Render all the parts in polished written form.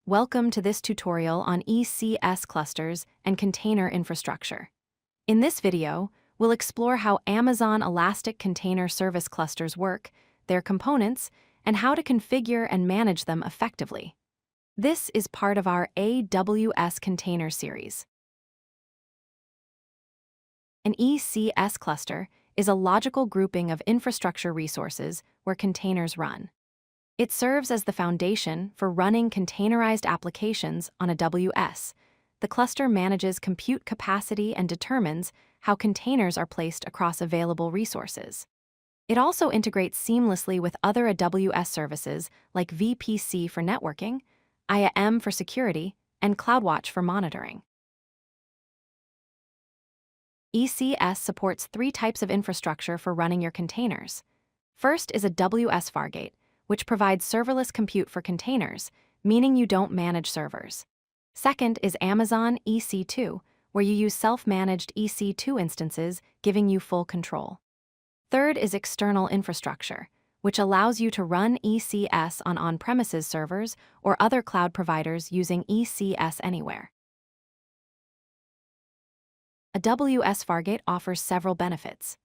Welcome to this tutorial on ECS clusters and container infrastructure. In this video, we'll explore how Amazon Elastic Container Service clusters work, their components, and how to configure and manage them effectively. This is part of our AWS Container series. An ECS cluster is a logical grouping of infrastructure resources where containers run. It serves as the foundation for running containerized applications on AWS. The cluster manages compute capacity and determines how containers are placed across available resources. It also integrates seamlessly with other AWS services like VPC for networking, IAM for security, and CloudWatch for monitoring. ECS supports three types of infrastructure for running your containers. First is AWS Fargate, which provides serverless compute for containers, meaning you don't manage servers. Second is Amazon EC2, where you use self-managed EC2 instances, giving you full control. Third is external infrastructure, which allows you to run ECS on on-premises servers or other cloud providers using ECS Anywhere. AWS Fargate offers several benefits.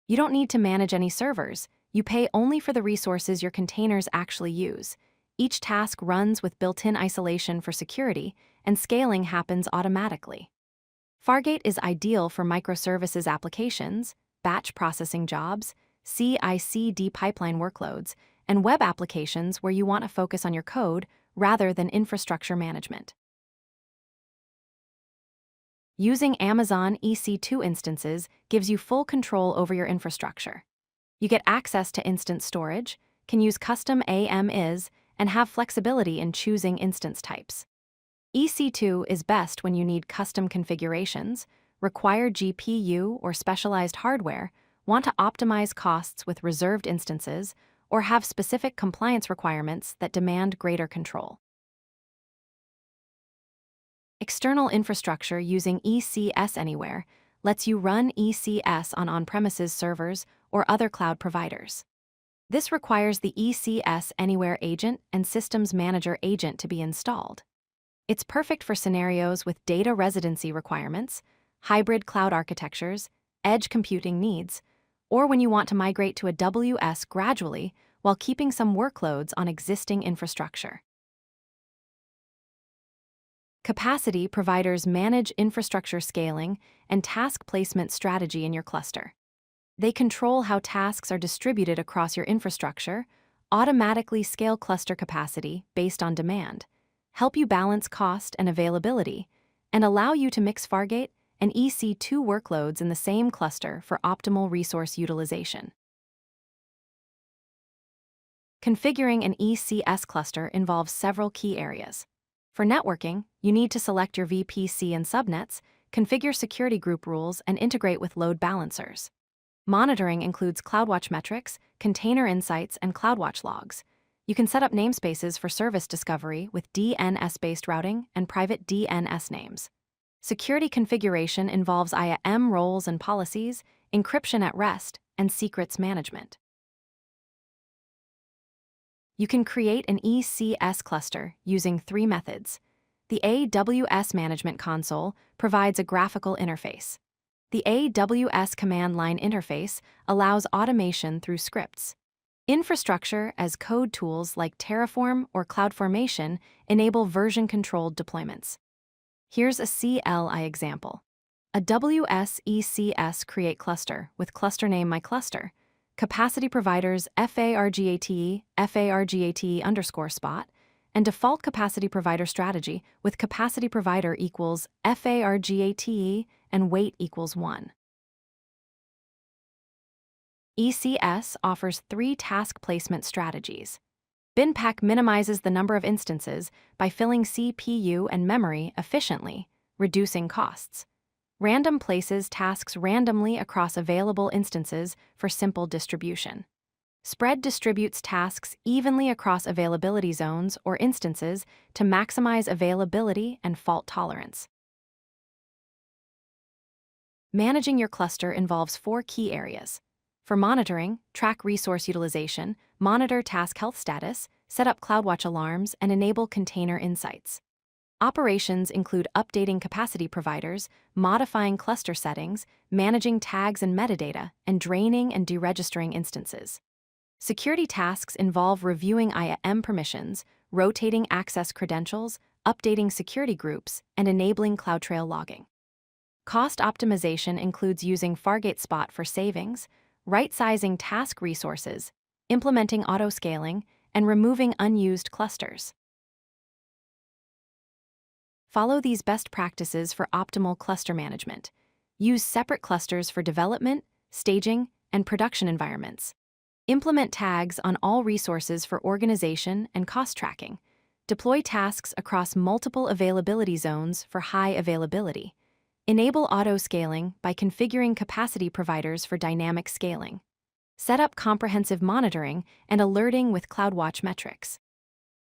You don't need to manage any servers. You pay only for the resources your containers actually use. Each task runs with built-in isolation for security, and scaling happens automatically. Fargate is ideal for microservices applications, batch processing jobs, CI/CD pipeline workloads, and web applications where you want to focus on your code rather than infrastructure management. Using Amazon EC2 instances gives you full control over your infrastructure. You get access to instant storage, can use custom AMIs, and have flexibility in choosing instance types. EC2 is best when you need custom configurations, require GPU or specialized hardware, want to optimize costs with reserved instances, or have specific compliance requirements that demand greater control. External infrastructure using ECS Anywhere lets you run ECS on on-premises servers or other cloud providers. This requires the ECS Anywhere agent and Systems Manager agent to be installed. It's perfect for scenarios with data residency requirements, hybrid cloud architectures, edge computing needs, or when you want to migrate to AWS gradually while keeping some workloads on existing infrastructure. Capacity providers manage infrastructure scaling and task placement strategy in your cluster. They control how tasks are distributed across your infrastructure, automatically scale cluster capacity based on demand, help you balance cost and availability, and allow you to mix Fargate and EC2 workloads in the same cluster for optimal resource utilization. Configuring an ECS cluster involves several key areas. For networking, you need to select your VPC and subnets, configure security group rules, and integrate with load balancers. Monitoring includes CloudWatch metrics, container insights, and CloudWatch logs. You can set up namespaces for service discovery with DNS-based routing and private DNS names. Security configuration involves IAM roles and policies, encryption at rest, and secrets management. You can create an ECS cluster using three methods. The AWS Management Console provides a graphical interface. The AWS Command Line Interface allows automation through scripts. Infrastructure as code tools like Terraform or CloudFormation enable version-controlled deployments. Here's a CLI example. AWS ECS Create Cluster with cluster name myCluster. Capacity providers FARGATE, FARGATE_spot, and default capacity provider strategy with capacity provider equals FARGATE and weight equals 1. ECS offers three task placement strategies. BinPack minimizes the number of instances by filling CPU and memory efficiently, reducing costs. Random places tasks randomly across available instances for simple distribution. Spread distributes tasks evenly across availability zones or instances to maximize availability and fault tolerance. Managing your cluster involves four key areas. For monitoring, track resource utilization, monitor task health status, set up CloudWatch alarms, and enable container insights. Operations include updating capacity providers, modifying cluster settings, managing tags and metadata, and draining and deregistering instances. Security tasks involve reviewing IAM permissions, rotating access credentials, updating security groups, and enabling CloudTrail logging. Cost optimization includes using Fargate Spot for savings, right-sizing task resources, implementing auto-scaling, and removing unused clusters. Follow these best practices for optimal cluster management. Use separate clusters for development, staging, and production environments. Implement tags on all resources for organization and cost tracking. Deploy tasks across multiple availability zones for high availability. Enable auto-scaling by configuring capacity providers for dynamic scaling. Set up comprehensive monitoring and alerting with CloudWatch metrics.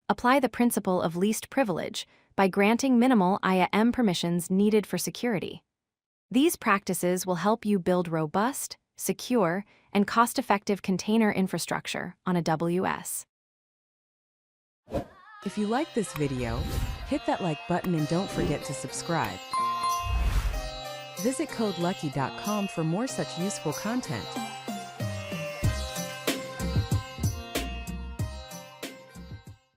Apply the principle of least privilege by granting minimal IAM permissions needed for security. These practices will help you build robust, secure, and cost-effective container infrastructure on AWS. If you like this video, hit that like button and don't forget to subscribe. Visit codelucky.com for more such useful content.